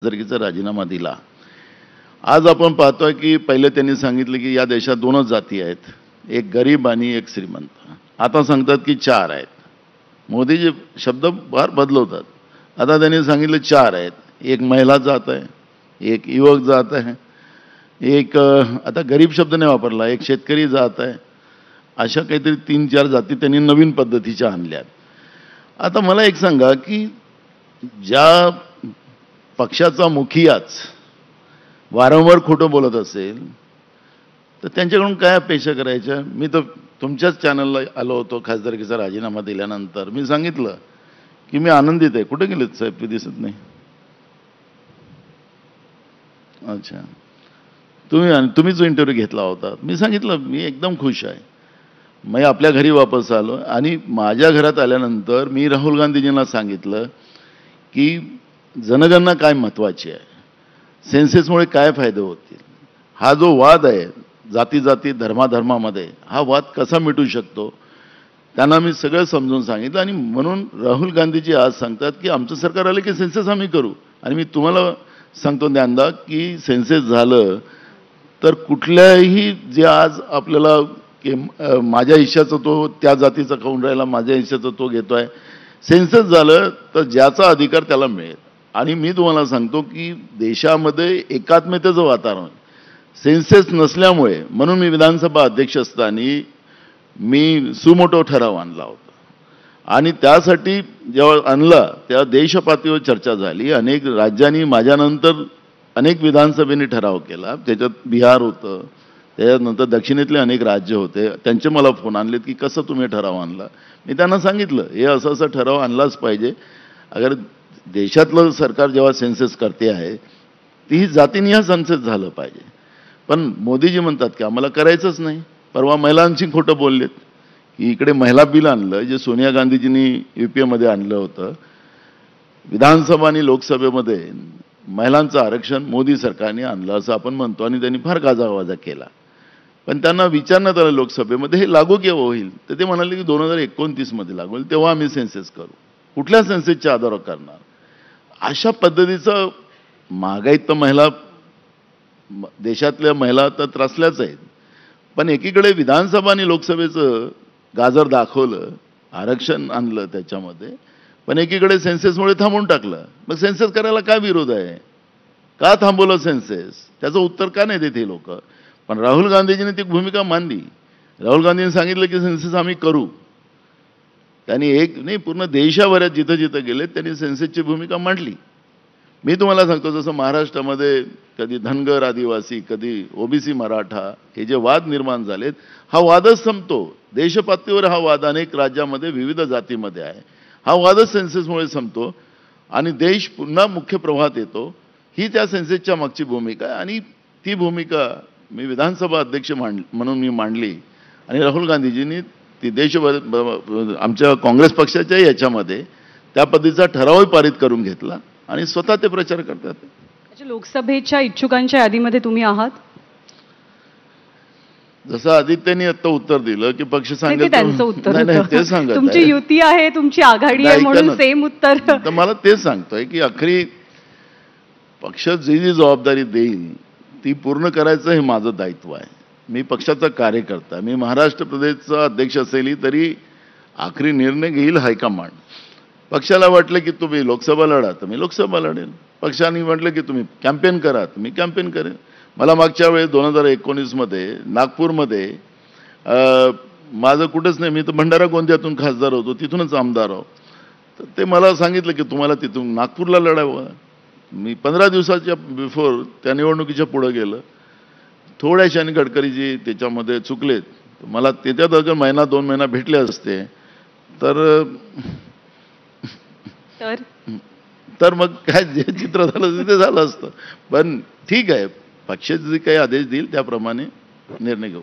खासदारकीचा राजीनामा दिला. आज आपण पाहतोय की पहिले त्यांनी सांगितलं की या देशात दोनच जाती आहेत, एक गरीब आणि एक श्रीमंत. आता सांगतात की चार आहेत. मोदीजी शब्द फार बदलवतात. आता त्यांनी सांगितलं चार आहेत, एक महिला जात आहे, एक युवक जात आहे, एक आता गरीब शब्द नाही वापरला, एक शेतकरी जात आहे. अशा काहीतरी 3-4 जाती त्यांनी नवीन पद्धतीच्या आणल्यात. आता मला एक सांगा की ज्या पक्षाचा मुखियाच वारंवार खोटं बोलत असेल तर त्यांच्याकडून काय अपेक्षा करायच्या? मी तर तुमच्याच चॅनलला आलो होतो खासदारकीचा राजीनामा दिल्यानंतर. मी सांगितलं की मी आनंदित आहे. कुठे गेलेत साहेब? ते दिसत नाही. अच्छा, तुम्ही जो इंटरव्ह्यू घेतला होता, मी सांगितलं मी एकदम खुश आहे. मी आपल्या घरी वापस आलो आणि माझ्या घरात आल्यानंतर मी राहुल गांधीजींना सांगितलं की जनगणना काय महत्त्वाची आहे, सेन्सेसमुळे काय फायदे होतील, हा जो वाद आहे जाती जाती धर्माधर्मामध्ये, हा वाद कसा मिटू शकतो, त्यांना मी सगळं समजून सांगितलं. आणि म्हणून राहुल गांधीजी आज सांगतात की आमचं सरकार आलं की सेन्सेस आम्ही करू. आणि मी तुम्हाला सांगतो द्यांदा की सेन्सेस झालं तर कुठल्याही जे आज आपल्याला की माझ्या हिश्श्याचं तो त्या जातीचा खाऊन राहिला, माझ्या हिश्श्याचं तो घेतोय, सेन्सेस झालं तर ज्याचा अधिकार त्याला मिळेल. आणि मी तुम्हाला सांगतो की देशामध्ये एकात्मतेचं वातावरण सेन्सेस नसल्यामुळे, म्हणून मी विधानसभा अध्यक्ष असताना मी सुमोटो ठराव आणला होता. आणि त्यासाठी जेव्हा आणला तेव्हा देशपातळीवर चर्चा झाली. अनेक राज्यांनी माझ्यानंतर अनेक विधानसभेने ठराव केला. त्याच्यात बिहार होतं, त्याच्यानंतर दक्षिणेतले अनेक राज्य होते. त्यांचे मला फोन आणलेत की कसं तुम्ही ठराव आणला. मी त्यांना सांगितलं हे असं असं ठराव आणलाच पाहिजे. अगर देशातलं सरकार जेव्हा सेन्सेस करते आहे ती जातीनिहाय सेन्सेस झालं पाहिजे. पण मोदीजी म्हणतात की आम्हाला करायचंच नाही. परवा महिलांची खोटं बोललेत की इकडे महिला बिल आणलं जे सोनिया गांधीजींनी UPAमध्ये आणलं होतं. विधानसभा आणि लोकसभेमध्ये महिलांचं आरक्षण मोदी सरकारने आणलं असं आपण म्हणतो आणि त्यांनी फार गाजावाजा केला. पण त्यांना विचारण्यात आलं लोकसभेमध्ये हे लागू केव्हा होईल, तर ते म्हणाले की 2029मध्ये लागू होईल, तेव्हा आम्ही सेन्सेस करू. कुठल्या सेन्सेसच्या आधारावर करणार? अशा पद्धतीचं महागाईत तर महिला देशातल्या महिला तर त्रासल्याच आहेत. पण एकीकडे विधानसभा आणि लोकसभेचं गाजर दाखवलं, आरक्षण आणलं त्याच्यामध्ये, पण एकीकडे सेन्सेसमुळे थांबवून टाकलं. मग सेन्सेस करायला काय विरोध आहे? का थांबवलं सेन्सेस? त्याचं उत्तर का नाही देत हे लोक? पण राहुल गांधीजींनी ती भूमिका मांडली. राहुल गांधींनी सांगितलं की सेन्सेस आम्ही करू. त्यांनी एक नाही पूर्ण देशाभरात जिथं जिथं गेले त्यांनी सेन्सेसची भूमिका मांडली. मी तुम्हाला सांगतो जसं महाराष्ट्रामध्ये कधी धनगर आदिवासी, कधी OBC मराठा, हे जे वाद निर्माण झालेत हा वादच संपतो. देशपातळीवर हा वाद अनेक राज्यामध्ये विविध जातीमध्ये आहे. हा वादच सेन्सेसमुळे संपतो आणि देश पुन्हा मुख्य प्रवाहात येतो. ही त्या सेन्सेसच्या मागची भूमिका आहे आणि ती भूमिका मी विधानसभा अध्यक्ष म्हणून मी मांडली. आणि राहुल गांधीजींनी ती देशभर आमच्या काँग्रेस पक्षाच्या याच्यामध्ये त्या पद्धतीचा ठरावही पारित करून घेतला आणि स्वतः ते प्रचार करतात. लोकसभेच्या इच्छुकांच्या यादीमध्ये तुम्ही आहात? जसं आदित्यने आता उत्तर दिलं की पक्ष सांगेल त्यांचं उत्तर नाही ते सांगत तुमची युती आहे, तुमची आघाडी आहे म्हणून सेम उत्तर. तर मला तेच सांगतोय की अखेरी पक्ष जी जी जबाबदारी देईल ती पूर्ण करायचं हे माझं दायित्व आहे. मी पक्षाचा कार्यकर्ता, मी महाराष्ट्र प्रदेशचा अध्यक्ष असेल तरी आखरी निर्णय घेईल हायकमांड. पक्षाला वाटलं की तुम्ही लोकसभा लढा तर मी लोकसभा लढेल. पक्षाने म्हटलं की तुम्ही कॅम्पेन करा तर मी कॅम्पेन करेन. मला मागच्या वेळेस 2019मध्ये नागपूरमध्ये माझं कुठंच नाही, मी तर भंडारा गोंदियातून खासदार होतो, तिथूनच आमदार आहो. तर ते मला सांगितलं की तुम्हाला तिथून नागपूरला लढावं. मी 15 दिवसाच्या बिफोर त्या निवडणुकीच्या पुढं गेलं. थोड्याशाने गडकरीजी त्याच्यामध्ये चुकलेत. मला त्याच्यात अजून महिना 2 महिना भेटले असते तर मग काय जे चित्र झालं ते झालं असतं. पण ठीक आहे, पक्ष जे काही आदेश देईल त्याप्रमाणे निर्णय घेऊ.